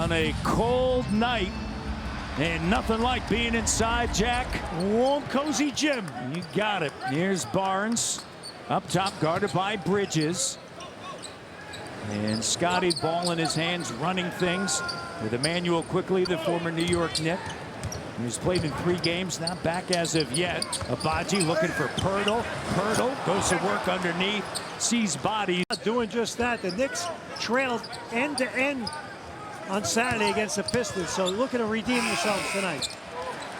on a cold night. And nothing like being inside, Jack. Warm, cozy gym. You got it. Here's Barnes. Up top, guarded by Bridges. And Scotty, ball in his hands, running things. With Emmanuel quickly, the former New York Knick. He's played in 3 games, not back as of yet. Abaji looking for Pirtle. Pirtle goes to work underneath, sees bodies. Doing just that. The Knicks trailed end to end on Saturday against the Pistons, so looking to redeem themselves tonight.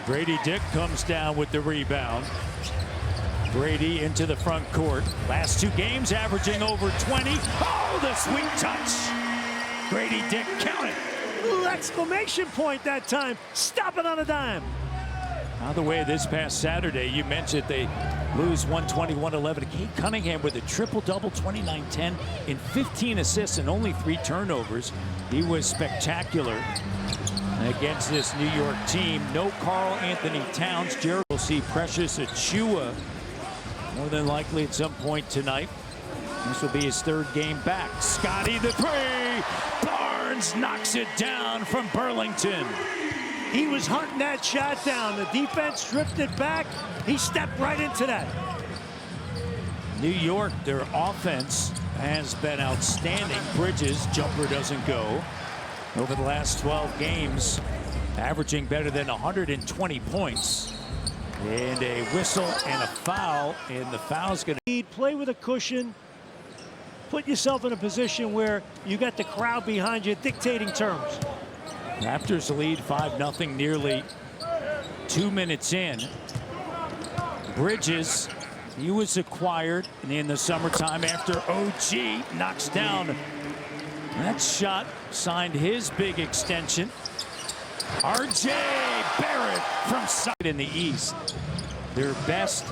Grady Dick comes down with the rebound. Brady into the front court. Last 2 games averaging over 20. Oh, the sweet touch. Grady Dick, count it. Little exclamation point that time. Stop it on a dime. By the way, this past Saturday, you mentioned they lose 120-111. Kate Cunningham with a triple-double, 29-10 in 15 assists and only 3 turnovers. He was spectacular against this New York team. No Karl Anthony Towns. Jared will see Precious Achiuwa more than likely at some point tonight. This will be his 3rd game back. Scotty the 3. Barnes knocks it down from Burlington. He was hunting that shot down. The defense drifted back. He stepped right into that. New York, their offense has been outstanding. Bridges, jumper doesn't go. Over the last 12 games, averaging better than 120 points. And a whistle and a foul, and the foul's going to play with a cushion. Put yourself in a position where you got the crowd behind you dictating terms. Raptors lead 5-0 nearly 2 minutes in. Bridges, he was acquired in the summertime after OG knocks down that shot, signed his big extension. RJ Barrett from side in the East. Their best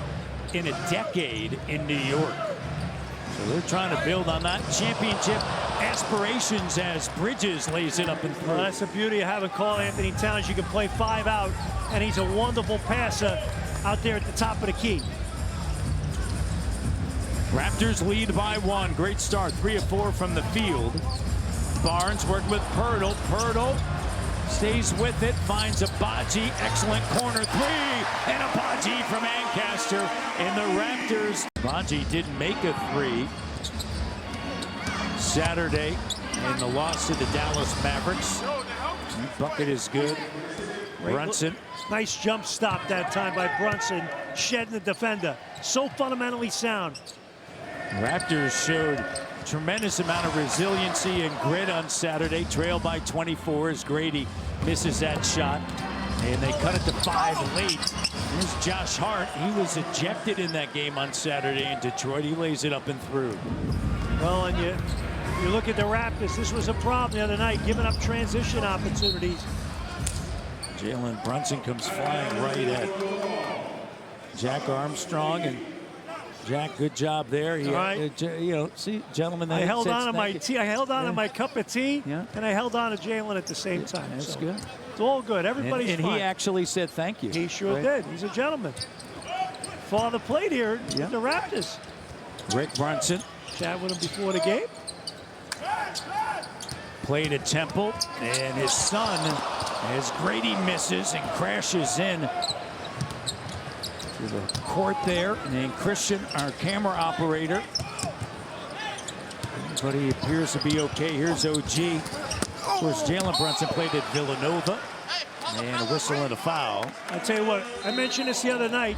in a decade in New York. So they're trying to build on that championship aspirations as Bridges lays it up and through. Well, that's the beauty of having Karl Anthony Towns. You can play 5 out, and he's a wonderful passer out there at the top of the key. Raptors lead by 1. Great start. 3 of 4 from the field. Barnes working with Pirtle. Pirtle stays with it, finds Abaji. Excellent corner 3. And Abaji from Ancaster. And the Raptors. Abaji didn't make a 3 Saturday in the loss to the Dallas Mavericks. Bucket is good. Brunson. Nice jump stop that time by Brunson, shedding the defender. So fundamentally sound. Raptors showed tremendous amount of resiliency and grit on Saturday. Trailed by 24 as Grady misses that shot. And they cut it to 5 late. Here's Josh Hart. He was ejected in that game on Saturday in Detroit. He lays it up and through. Well, and you look at the Raptors. This was a problem the other night, giving up transition opportunities. Jalen Brunson comes flying right at Jack Armstrong, and Jack, good job there. All right. You know, see, gentlemen, I held on to my tea. I held on to my cup of tea, yeah, and I held on to Jalen at the same time. That's so good. It's all good. Everybody's and fine. he actually said thank you. He sure did. He's a gentleman. Father played here in the Raptors. Rick Brunson. Chat with him before the game. Played at Temple, and his son, as Grady misses and crashes in to the court there. And then Christian, our camera operator. But he appears to be okay. Here's OG. Of course, Jalen Brunson played at Villanova. And a whistle and a foul. I tell you what, I mentioned this the other night.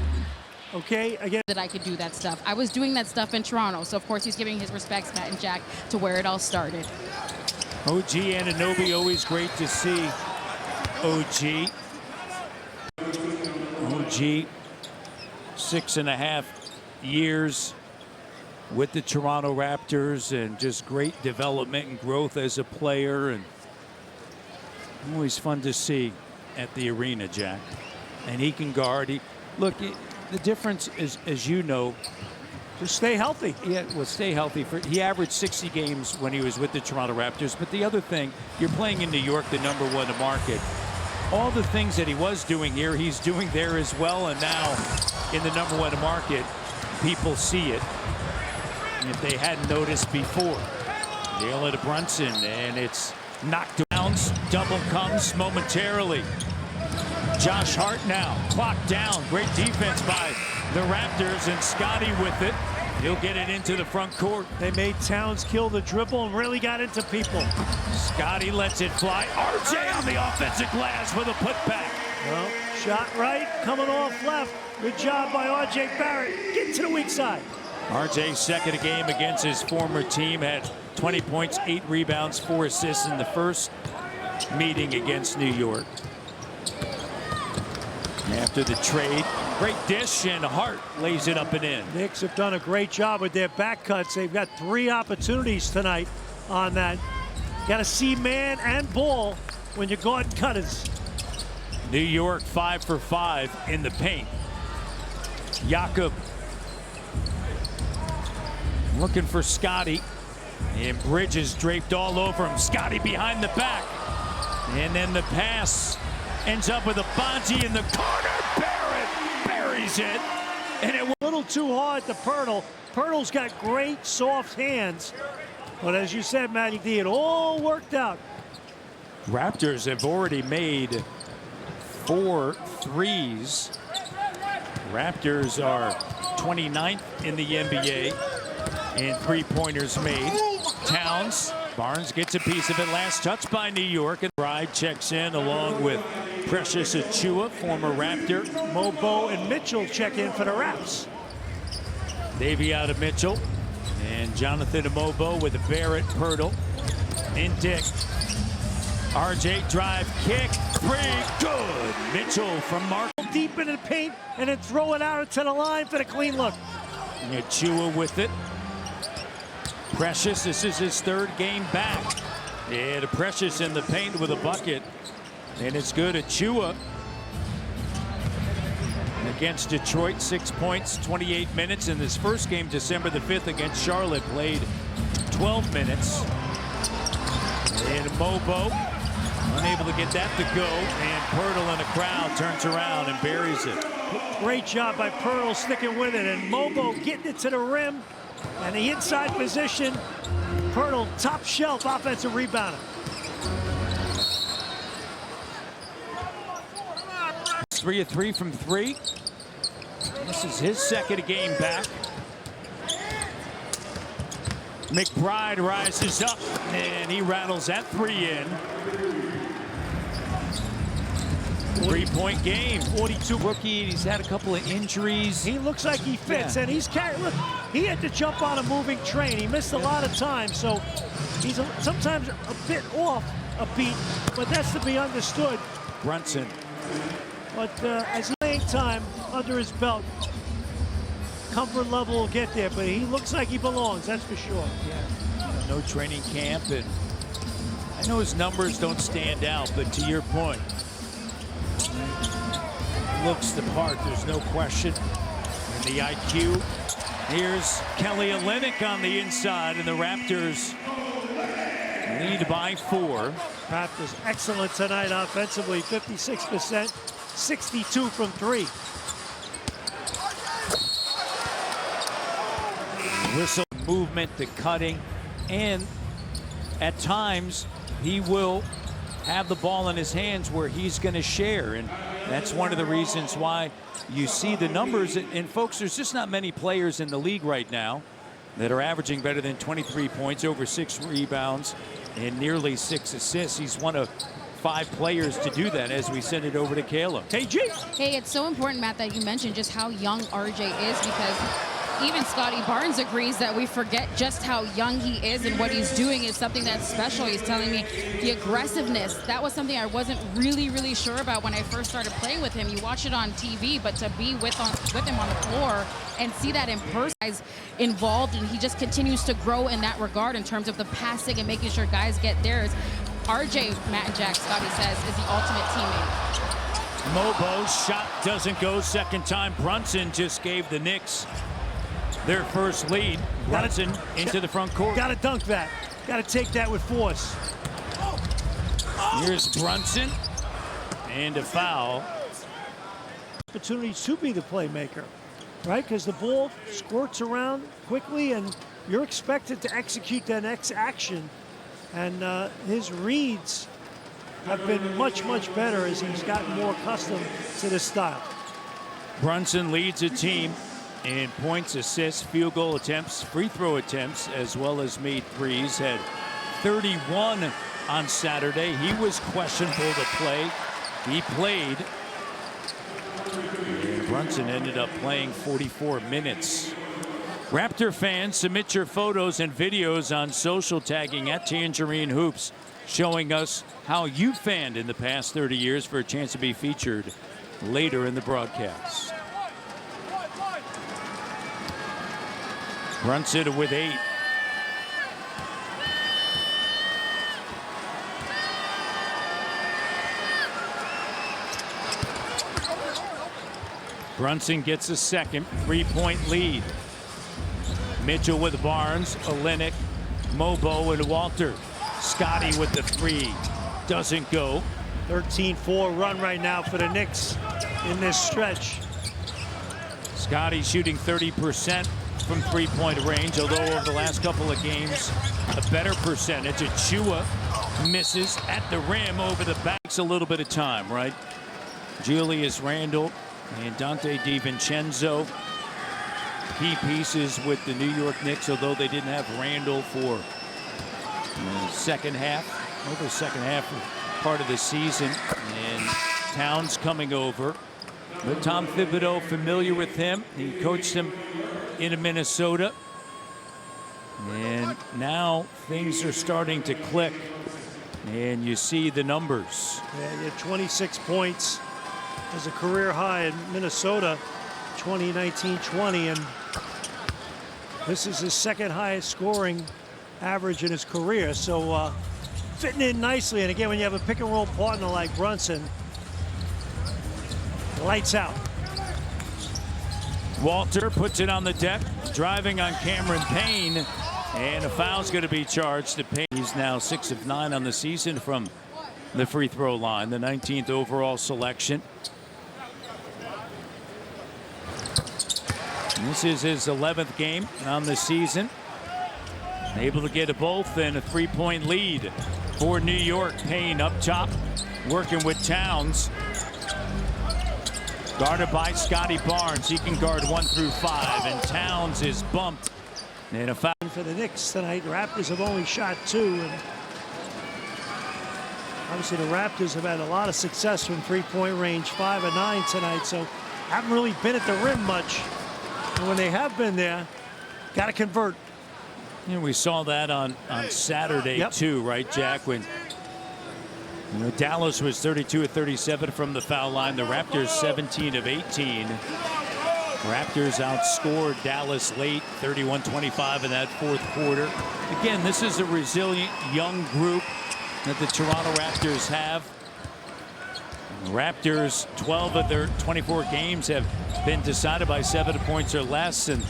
Okay, again. That I could do that stuff. I was doing that stuff in Toronto, so of course he's giving his respects, Matt and Jack, to where it all started. OG Anunoby, always great to see OG. OG, 6.5 years with the Toronto Raptors, and just great development and growth as a player, and always fun to see at the arena, Jack. And he can guard. Look, the difference is, as you know, just stay healthy. Yeah, well, stay healthy. He averaged 60 games when he was with the Toronto Raptors. But the other thing, you're playing in New York, the #1 market. All the things that he was doing here, he's doing there as well. And now in the #1 market, people see it. And if they hadn't noticed before, Jalen Brunson, and it's knocked down. Towns, double comes momentarily. Josh Hart now, clock down. Great defense by the Raptors, and Scotty with it. He'll get it into the front court. They made Towns kill the dribble and really got into people. Scotty lets it fly. RJ on the offensive glass with a putback. Well, shot right, coming off left. Good job by RJ Barrett. Get to the weak side. RJ's second game against his former team, had 20 points, 8 rebounds, 4 assists in the first meeting against New York. After the trade, great dish, and Hart lays it up and in. Knicks have done a great job with their back cuts. They've got 3 opportunities tonight on that. Got to see man and ball when you're guarding cutters. New York 5 for 5 in the paint. Jakob looking for Scotty, and Bridges draped all over him. Scotty behind the back, and then the pass ends up with a Bonji in the corner. Barrett buries it, and it was A little too hard to Pirtle. Pirtle's got great soft hands, but as you said, Matty D, it all worked out. Raptors have already made 4 threes. Raptors are 29th in the NBA in three-pointers made. Towns, Barnes gets a piece of it. Last touch by New York, and Bride checks in along with Precious Achiuwa, former Raptor. Mobo and Mitchell check in for the Raps. Davey out of Mitchell, and Jonathan Mobo with a Barrett, Pirtle, and Dick. RJ drive, kick, free, good. Mitchell from Mark. Deep into the paint and then throw it out to the line for the clean look. Achiuwa with it. Precious, this is his 3rd game back. Yeah, the Precious in the paint with a bucket. And it's good. Achiuwa against Detroit, 6 points, 28 minutes in this first game, December the 5th against Charlotte, played 12 minutes. And Mobo unable to get that to go, and Pirtle in the crowd turns around and buries it. Great job by Pirtle sticking with it, and Mobo getting it to the rim, and the inside position. Pirtle, top shelf offensive rebounder. 3 of 3 from 3. This is his second game back. McBride rises up, and he rattles that 3 in. 3-point game. 42 rookie. He's had a couple of injuries. He looks like he fits, Yeah. and he's carrying. Look, he had to jump on a moving train. He missed a lot of time, so he's sometimes a bit off a beat, but that's to be understood. Brunson. But as he's playing time under his belt, comfort level will get there, but he looks like he belongs, that's for sure. Yeah. No training camp, and I know his numbers don't stand out, but to your point, looks the part, there's no question. And the IQ. Here's Kelly Olynyk on the inside, and the Raptors lead by 4. Raptors excellent tonight offensively, 56%, 62 from 3. Whistle, movement, the cutting, and at times he will have the ball in his hands where he's going to share, and that's one of the reasons why you see the numbers. And folks, there's just not many players in the league right now that are averaging better than 23 points, over 6 rebounds, and nearly 6 assists. He's one of 5 players to do that, as we send it over to Kayla. KG. Hey, it's so important, Matt, that you mentioned just how young RJ is, because even Scotty Barnes agrees that we forget just how young he is, and what he's doing is something that's special. He's telling me the aggressiveness, that was something I wasn't really sure about when I first started playing with him. You watch it on TV, but to be with him on the floor and see that in person, guys involved, and he just continues to grow in that regard in terms of the passing and making sure guys get theirs. RJ, Matt and Jack, Scotty says, is the ultimate teammate. Mobo's shot doesn't go. Second time. Brunson just gave the Knicks their first lead. Brunson into the front court. Got to dunk that. Got to take that with force. Here's Brunson, and a foul. Opportunity to be the playmaker, right? Because the ball squirts around quickly, and you're expected to execute that next action. And his reads have been much, much better as he's gotten more accustomed to this style. Brunson leads the team in points, assists, field goal attempts, free throw attempts, as well as made threes. Had 31 on Saturday. He was questionable to play. He played. And Brunson ended up playing 44 minutes. Raptor fans, submit your photos and videos on social, tagging at Tangerine Hoops, showing us how you fanned in the past 30 years for a chance to be featured later in the broadcast. Brunson with 8. Brunson gets a second 3-point lead. Mitchell with Barnes, Olenek, Mobo, and Walter. Scotty with the 3. Doesn't go. 13-4 run right now for the Knicks in this stretch. Scotty shooting 30% from 3-point range, although over the last couple of games, a better percentage. Achua misses at the rim over the backs. A little bit of time, right? Julius Randle and Dante DiVincenzo, key pieces with the New York Knicks, although they didn't have Randle for the second half, over the second half part of the season. And Towns coming over. But Tom Thibodeau, familiar with him. He coached him in Minnesota. And now things are starting to click. And you see the numbers. Yeah, he had 26 points as a career high in Minnesota, 2019-20, and this is his second highest scoring average in his career. So fitting in nicely. And again, when you have a pick and roll partner like Brunson, lights out. Walter puts it on the deck, driving on Cameron Payne, and a foul's going to be charged to Payne. He's now 6 of 9 on the season from the free throw line, the 19th overall selection. And this is his 11th game on the season. Able to get a both and a 3-point lead for New York. Payne up top, working with Towns. Guarded by Scotty Barnes. He can guard 1 through 5, and Towns is bumped. And a foul for the Knicks tonight. The Raptors have only shot 2, and obviously the Raptors have had a lot of success from 3-point range, 5 of 9 tonight, so haven't really been at the rim much. And when they have been there, got to convert. And we saw that on Saturday too, right, Jack? When Dallas was 32 of 37 from the foul line. The Raptors 17 of 18. Raptors outscored Dallas late, 31-25 in that fourth quarter. Again, this is a resilient young group that the Toronto Raptors have. The Raptors, 12 of their 24 games have been decided by 7 points or less, and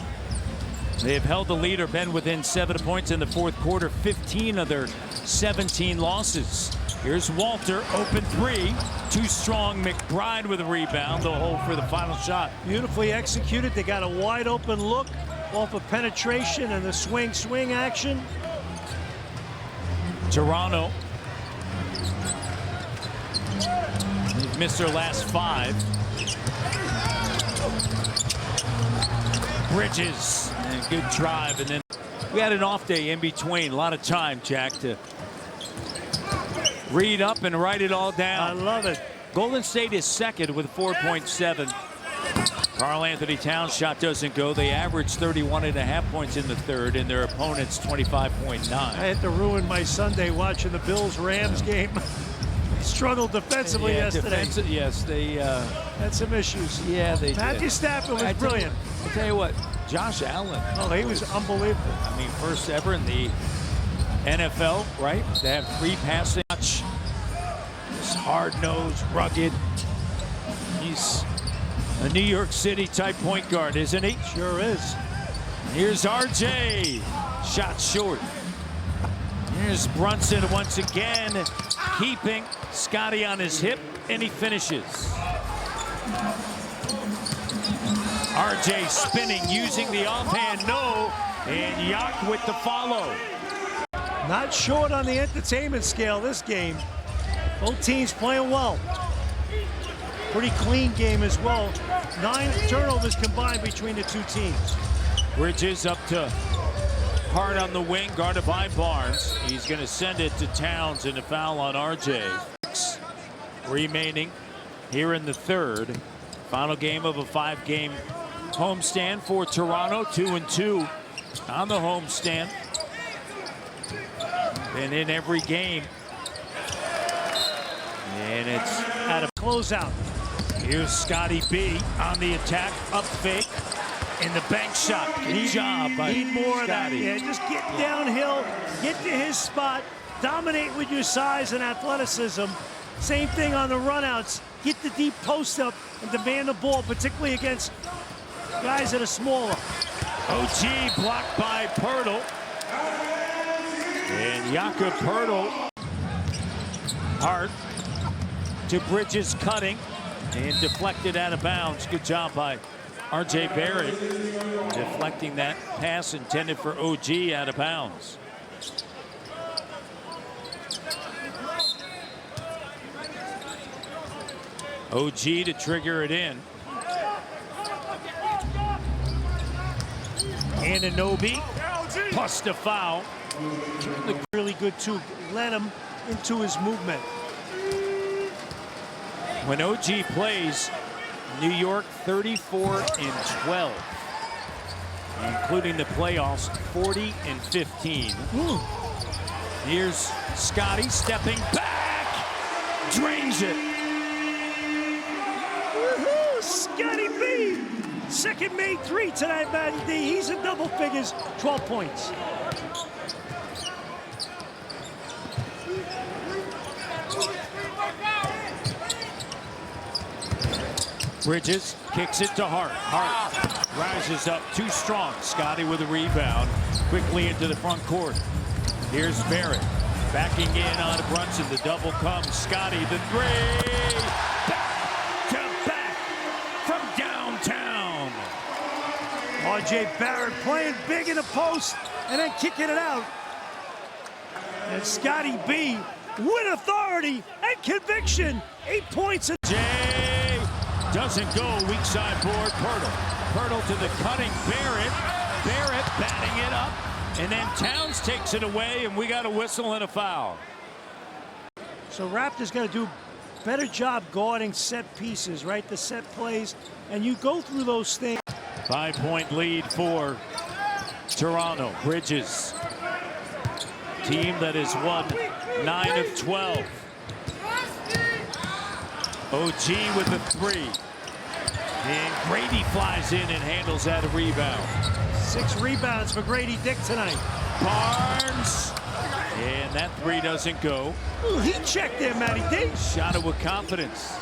they have held the lead or been within 7 points in the fourth quarter, 15 of their 17 losses. Here's Walter, open 3, too strong. McBride with a rebound, the hole for the final shot. Beautifully executed. They got a wide open look off of penetration and the swing action. Toronto, they've missed their last 5. Bridges, and a good drive, and then we had an off day in between. A lot of time, Jack, to read up and write it all down. I love it. Golden State is second with 4.7. Karl Anthony Towns shot doesn't go. They averaged 31.5 points in the third, and their opponents 25.9. I had to ruin my Sunday watching the Bills-Rams game. Struggled defensively yesterday. Yes, they had some issues. Yeah, they did. Matthew Stafford was brilliant. I'll tell you what, Josh Allen. Oh, he was unbelievable. I mean, first ever in the NFL, right? They have 3 passing. He's hard-nosed, rugged. He's a New York City type point guard, isn't he? Sure is. Here's RJ. Shot short. Here's Brunson once again, keeping Scotty on his hip, and he finishes. RJ spinning, using the offhand no, and Yak with the follow. Not short on the entertainment scale this game. Both teams playing well. Pretty clean game as well. 9 turnovers combined between the two teams. Bridges up to Hart on the wing, guarded by Barnes. He's going to send it to Towns, and a foul on RJ. Remaining here in the third. Final game of a 5-game homestand for Toronto. 2-2 on the homestand. And in every game. And it's At a closeout. here's Scotty B on the attack, up fake, and the bank shot. Good job by Need more of that. Scotty. Yeah, just get downhill, get to his spot, dominate with your size and athleticism. Same thing on the runouts. Get the deep post up and demand the ball, particularly against guys that are smaller. OG blocked by Pirtle. And Jakob Pirtle. Hart to Bridges, cutting and deflected out of bounds. Good job by RJ Barrett, deflecting that pass intended for OG out of bounds. OG to trigger it in. Anunoby plus the foul. Looked really good too. Led him into his movement. When OG plays, New York 34-12, including the playoffs 40-15. Here's Scotty stepping back, drains it. Woohoo! Scotty B! Second made 3 tonight, Matty D. He's in double figures, 12 points. Bridges kicks it to Hart. Hart rises up too strong. Scotty with a rebound, quickly into the front court. Here's Barrett backing in on Brunson. The double comes. Scotty the three. Back to back from downtown. RJ Barrett playing big in the post and then kicking it out. And Scotty B with authority and conviction. 8 points. Jay doesn't go. Weak side board. Pirtle to the cutting Barrett. Barrett batting it up. And then Towns takes it away, and we got a whistle and a foul. So Raptors got to do a better job guarding set pieces, right? The set plays, and you go through those things. 5-point lead for Toronto. Bridges, team that has won 9 of 12. OG with the 3. And Grady flies in and handles that a rebound. 6 rebounds for Grady Dick tonight. Barnes. And that 3 doesn't go. Ooh, he checked there, Matty D. Shot it with confidence.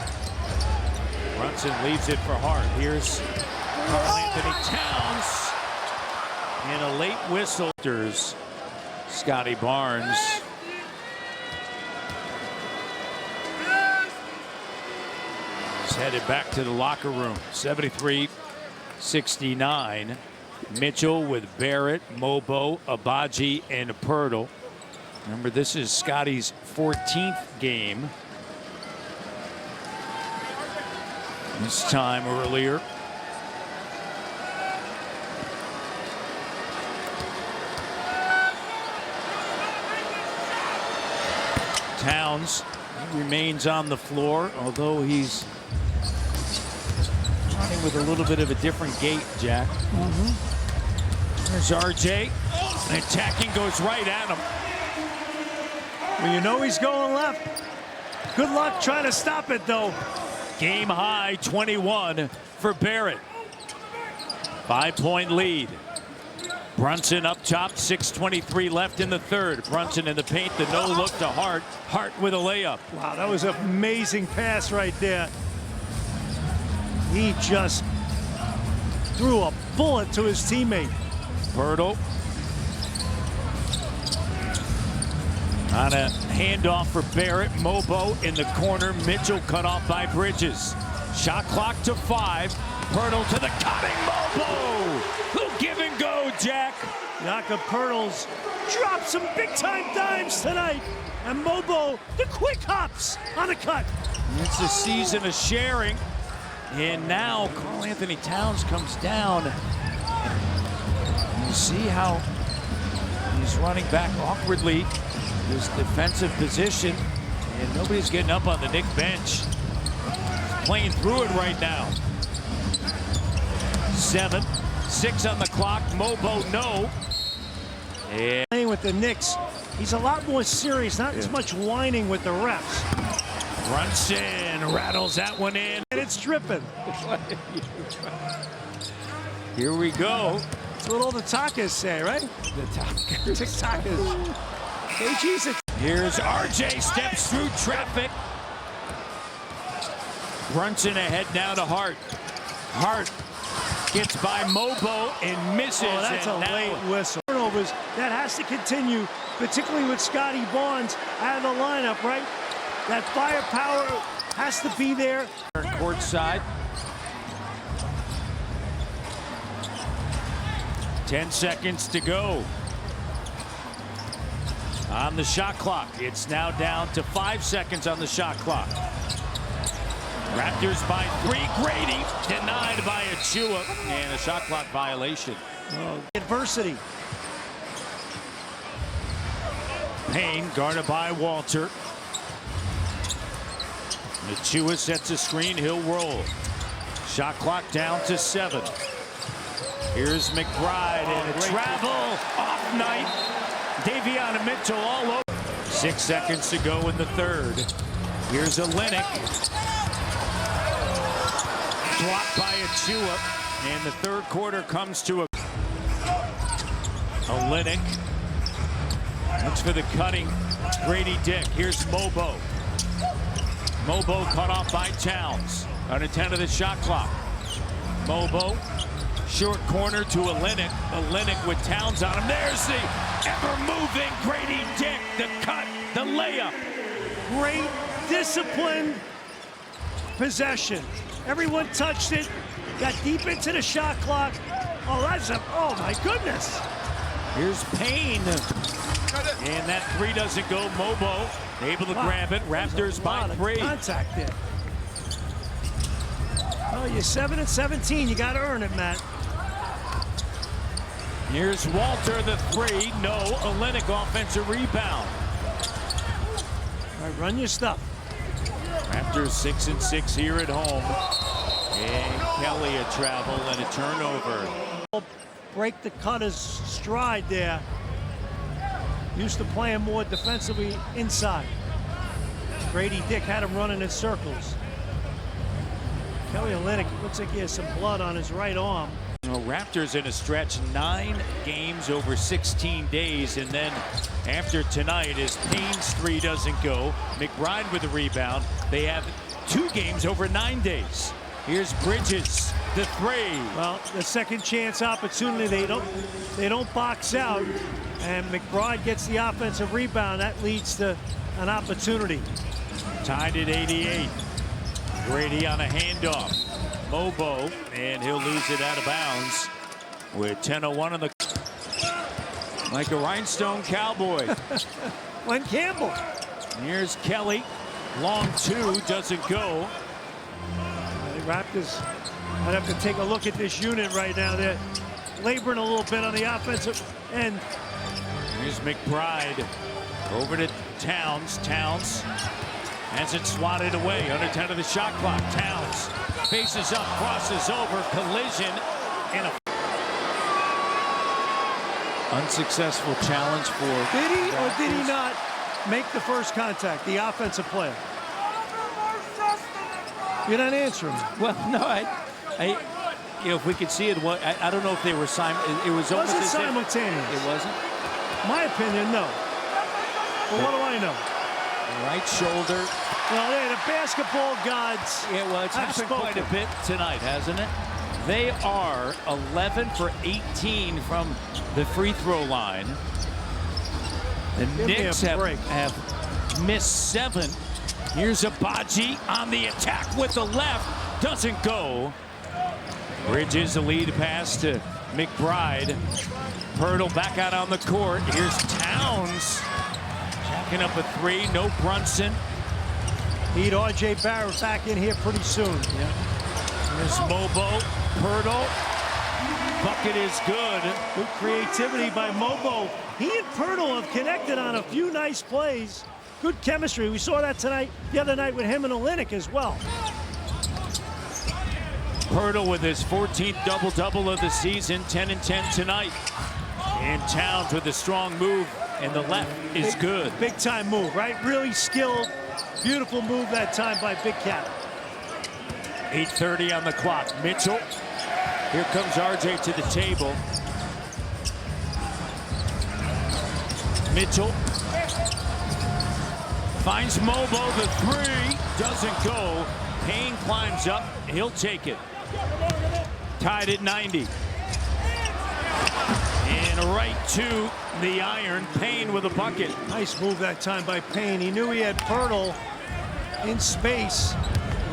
Brunson leaves it for Hart. Here's Karl-Anthony Towns. And a late whistle. Scotty Barnes. He's headed back to the locker room. 73-69. Mitchell with Barrett, Mobo, Abaji, and Pirtle. Remember, this is Scotty's 14th game. This time earlier. Towns remains on the floor, although he's running with a little bit of a different gait, Jack. There's RJ. Attacking goes right at him. Well, you know he's going left. Good luck trying to stop it, though. Game high 21 for Barrett. 5-point lead. Brunson up top, 6:23 left in the third. Brunson in the paint, the no look to Hart. Hart with a layup. Wow, that was an amazing pass right there. He just threw a bullet to his teammate. Pirtle on a handoff for Barrett. Mobo in the corner. Mitchell cut off by Bridges. Shot clock to 5. Pirtle to the cutting Mobo. Who give and go, Jack? Jakob Poeltl's dropped some big-time dimes tonight. And Mobo, the quick hops on the cut. It's a season of sharing. And now Karl Anthony Towns comes down. You see how he's running back awkwardly. His defensive position. And nobody's getting up on the Knicks bench. He's playing through it right now. 7, 6 on the clock. Mobo, no. And playing with the Knicks, he's a lot more serious, not as much whining with the refs. Brunson rattles that one in. And it's dripping. Here we go. That's what all the talkers say, right? The talkers. TikTokers. KG's it. Here's RJ, steps through traffic. Brunson ahead now to Hart. Hart gets by Mobo and misses. Oh, that's a late whistle. Turnovers, that has to continue, particularly with Scotty Barnes out of the lineup, right? That firepower has to be there. Court side. 10 seconds to go. On the shot clock, it's now down to 5 seconds on the shot clock. Raptors by 3. Grady denied by Achua, and a shot clock violation. Oh, adversity. Payne guarded by Walter. Achua sets a screen, he'll roll. Shot clock down to 7. Here's McBride and a travel off night. Davion Mitchell all over. 6 seconds to go in the third. Here's Olynyk. Blocked by Achua, and the third quarter comes to a Olynyk. Looks for the cutting Grady Dick. Here's Mobo. Mobo cut off by Towns. Under 10 of the shot clock. Mobo, short corner to Olynyk. Olynyk with Towns on him. There's the ever-moving Grady Dick. The cut, the layup. Great disciplined possession. Everyone touched it, got deep into the shot clock. Oh, that's a, oh my goodness. Here's Payne. And that 3 doesn't go. Mobo able to grab it. Raptors by 3. Contact there. Oh, you're 7 and 17. You got to earn it, Matt. Here's Walter, the 3. No. Olynyk offensive rebound. All right, run your stuff. Raptors 6 and 6 here at home. And Kelly a travel and a turnover. Break the cutter's stride there. Used to playing more defensively inside. Grady Dick had him running in circles. Kelly Olynyk looks like he has some blood on his right arm. Raptors in a stretch, 9 games over 16 days, and then after tonight, as Payne's 3 doesn't go, McBride with the rebound, they have 2 games over 9 days. Here's Bridges, the 3. Well, the second chance opportunity, they don't box out, and McBride gets the offensive rebound. That leads to an opportunity. Tied at 88. Grady on a handoff. Mobo, and he'll lose it out of bounds with 10:01 on the. Like a rhinestone cowboy. Glenn Campbell. Here's Kelly. Long 2 doesn't go. The Raptors, I'd have to take a look at this unit right now. They're laboring a little bit on the offensive end. Here's McBride over to Towns. Towns has it swatted away. Under 10 of the shot clock. Towns faces up, crosses over, collision, and a unsuccessful challenge for. Did he or did he not make the first contact, the offensive player? You're not answering. Well, no, you know, if we could see it, I don't know if they were it was almost Wasn't simultaneous. It wasn't. My opinion, no. But what do I know? Right shoulder. Well, yeah, the basketball gods. Yeah, well, it's happened quite a bit tonight, hasn't it? They are 11 for 18 from the free throw line. The Knicks have missed 7. Here's Abaji on the attack with the left. Doesn't go. Bridges, the lead pass to McBride. Pirtle back out on the court. Here's Towns. Jacking up a three. No Brunson. Need R.J. Barrett back in here pretty soon. Yeah. There's Mobo. Pirtle. Bucket is good. Good creativity by Mobo. He and Pirtle have connected on a few nice plays. Good chemistry. We saw that tonight, the other night with him and Olynyk as well. Pirtle with his 14th double-double of the season, 10 and 10 tonight. And Towns with a strong move, and the left is good. Big time move, right? Really skilled, beautiful move that time by Big Cat. 8:30 on the clock. Mitchell. Here comes RJ to the table. Mitchell finds Mobo, the three doesn't go. Payne climbs up, he'll take it. Tied at 90. And right to the iron, Payne with a bucket. Nice move that time by Payne. He knew he had Pirtle in space,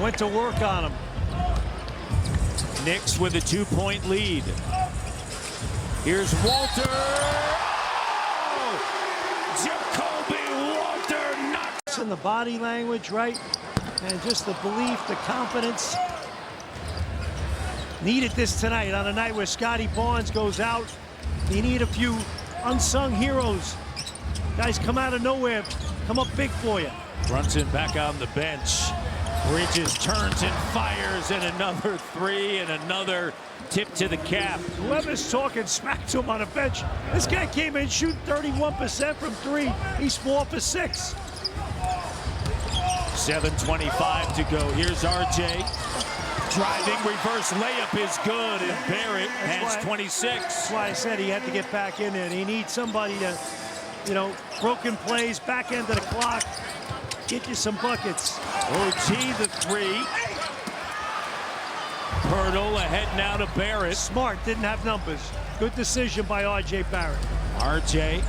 went to work on him. Knicks with a 2-point lead. Here's Walter. Oh! Jacoby Walter knocks. In the body language, right? And just the belief, the confidence. Needed this tonight on a night where Scotty Barnes goes out. You need a few unsung heroes. Guys come out of nowhere, come up big for you. Brunson back on the bench. Bridges turns and fires, and another three, and another tip to the cap. Whoever's talking smack to him on the bench. This guy came in shooting 31% from three. He's 4 for 6. 7:25 to go. Here's RJ. Driving reverse layup is good, and Barrett has 26. That's why I said he had to get back in there. And he needs somebody to, you know, broken plays, back end of the clock, get you some buckets. OG the three. Pirtle ahead now to Barrett. Smart, didn't have numbers. Good decision by R.J. Barrett. RJ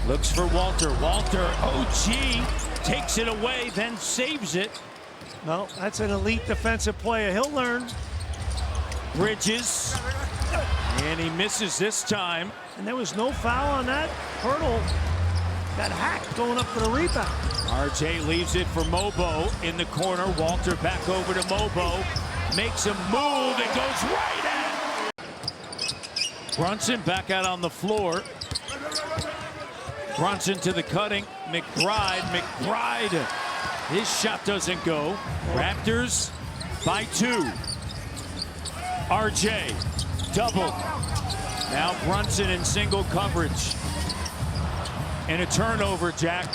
looks for Walter. Walter, OG takes it away, then saves it. No, that's an elite defensive player. He'll learn. Bridges, and he misses this time. And there was no foul on that. Pirtle got hacked going up for the rebound. RJ leaves it for Mobo in the corner. Walter back over to Mobo. Makes a move and goes right at. Brunson back out on the floor. Brunson to the cutting. McBride. His shot doesn't go. Raptors by 2. RJ double. Now Brunson in single coverage. And a turnover, Jack.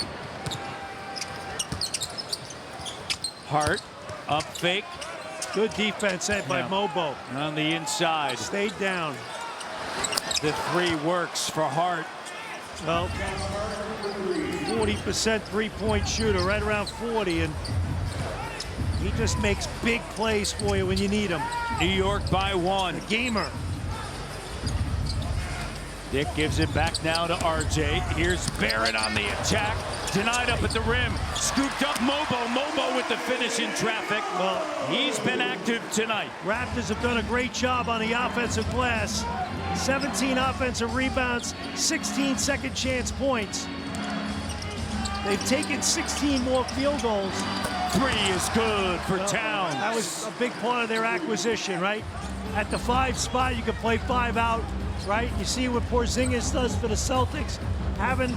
Hart up fake. Good defense set by Mobo. On the inside. Stayed down. The three works for Hart. Well, 40% three-point shooter, right around 40, and he just makes big plays for you when you need him. New York by 1. A gamer. Dick gives it back now to RJ. Here's Barrett on the attack. Denied up at the rim. Scooped up Mobo. Mobo with the finish in traffic. Well, he's been active tonight. Raptors have done a great job on the offensive glass. 17 offensive rebounds, 16 second chance points. They've taken 16 more field goals. 3 is good for Towns. That was a big part of their acquisition, right? At the 5 spot, you can play 5 out, right? You see what Porzingis does for the Celtics. Having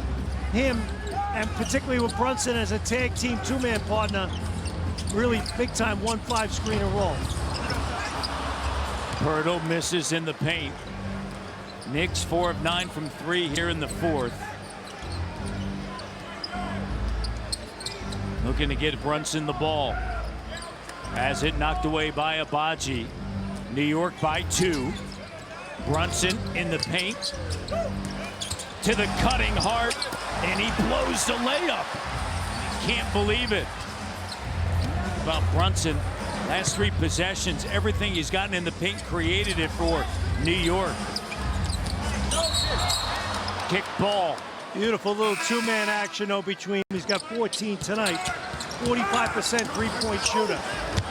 him, and particularly with Brunson as a tag team 2-man partner, really big time 1-5 screen and roll. Pirtle misses in the paint. Knicks 4 of 9 from 3 here in the 4th. Looking to get Brunson the ball. Has it knocked away by Abaji. New York by 2. Brunson in the paint. To the cutting Hart, and he blows the layup. Can't believe it. About Brunson, last 3 possessions, everything he's gotten in the paint created it for New York. Kick ball. Beautiful little 2-man action though between. He's got 14 tonight. 45% three-point shooter.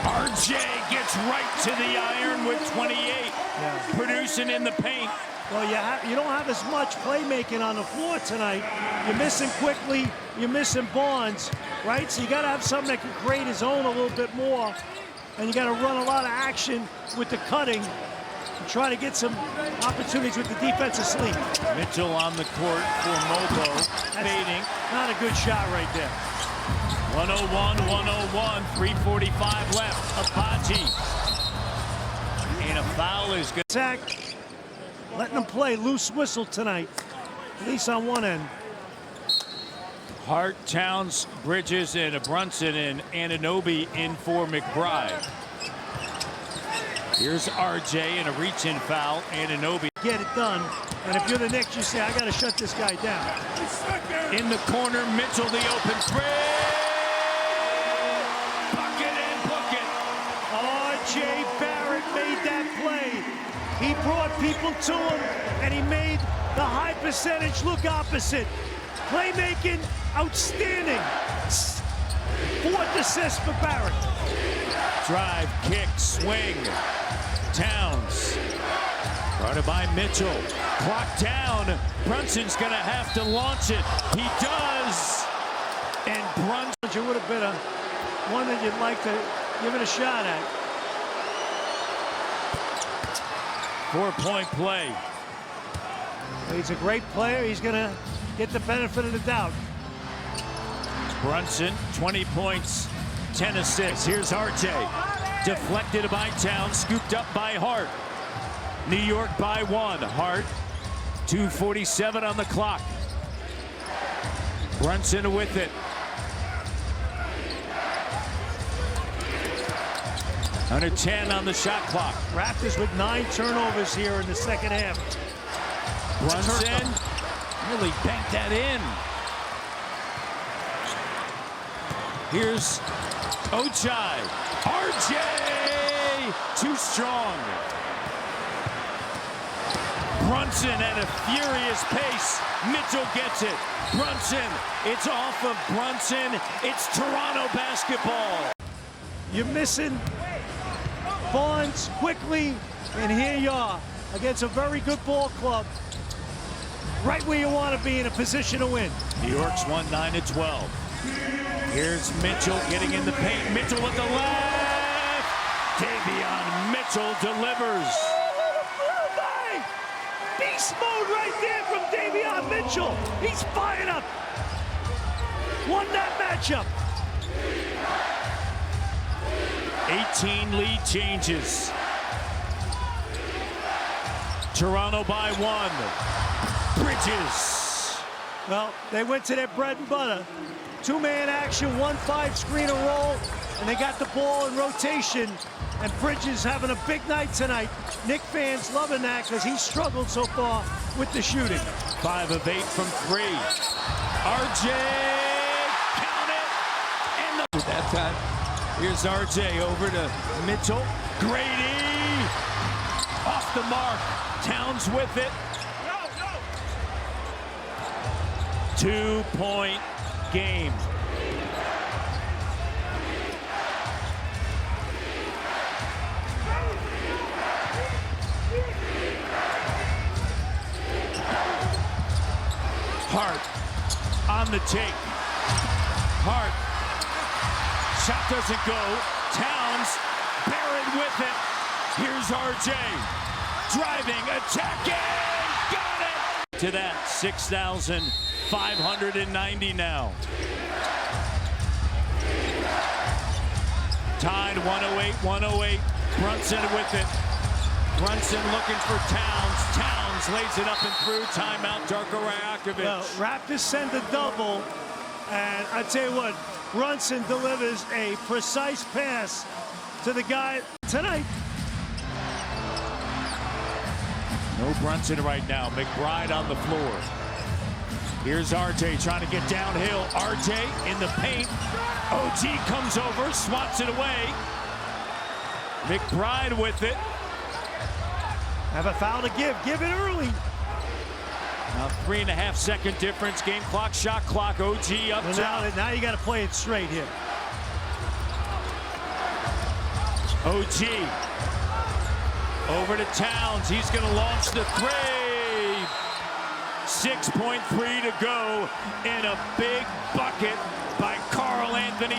RJ gets right to the iron with 28. Producing in the paint. Well, you don't have as much playmaking on the floor tonight. You're missing Quickly, you're missing Barnes, right? So you got to have something that can create his own a little bit more. And you got to run a lot of action with the cutting and try to get some opportunities with the defensive sleep. Mitchell on the court for Mobo, fading. Not a good shot right there. 101, 3:45 left. Apache. And a foul is good. Zach, letting them play loose whistle tonight, at least on one end. Hart, Towns, Bridges, and Brunson, and Anunoby in for McBride. Here's RJ and a reach-in foul. Anunoby. Get it done. And if you're the Knicks, you say, I got to shut this guy down. In the corner, Mitchell, the open three. Bucket and bucket. R.J. Barrett made that play. He brought people to him, and he made the high percentage look opposite. Playmaking, outstanding. Fourth assist for Barrett. Drive, kick, swing. Towns. Guarded by Mitchell. Clock down. Brunson's going to have to launch it. He does. And Brunson would have been one that you'd like to give it a shot at. 4-point play. He's a great player. He's going to get the benefit of the doubt. Brunson, 20 points, 10 assists. Here's RJ. Deflected by Towns, scooped up by Hart. New York by 1. Hart, 2:47 on the clock. Brunson with it. Under 10 on the shot clock. Raptors with 9 turnovers here in the second half. Brunson really banked that in. Here's Ochai. RJ! Too strong. Brunson at a furious pace. Mitchell gets it. Brunson. It's off of Brunson. It's Toronto basketball. You're missing Barnes quickly, and here you are against a very good ball club. Right where you want to be in a position to win. New York's won 9-12. Here's Mitchell getting in the paint. Mitchell with the left. Davion Mitchell delivers. Beast mode right there from Davion Mitchell. He's fired up. Won that matchup. 18 lead changes. Toronto by 1. Bridges. Well, they went to their bread and butter. 2-man action, 1-5 screen and roll, and they got the ball in rotation. And Bridges having a big night tonight. Knick fans loving that because he's struggled so far with the shooting. 5 of 8 from 3. RJ, count it. And the that time. Here's RJ over to Mitchell. Grady off the mark. Towns with it. 2-point game. Hart on the take. Hart. Shot doesn't go. Towns. Barrett with it. Here's RJ. Driving, attacking. Got it. To that, 6,590 now. Tied 108. Brunson with it. Brunson looking for Towns. Towns lays it up and through. Timeout, Darko Rajakovic. Well, Raptors send a double, and I tell you what, Brunson delivers a precise pass to the guy tonight. No Brunson right now. McBride on the floor. Here's RJ trying to get downhill. RJ in the paint. OG comes over, swats it away. McBride with it. Have a foul to give. Give it early. Now 3.5 second difference. Game clock, shot clock. OG up Well, top. now you got to play it straight here. OG over to Towns. He's going to launch the three. 6.3 to go, and a big bucket by Karl Anthony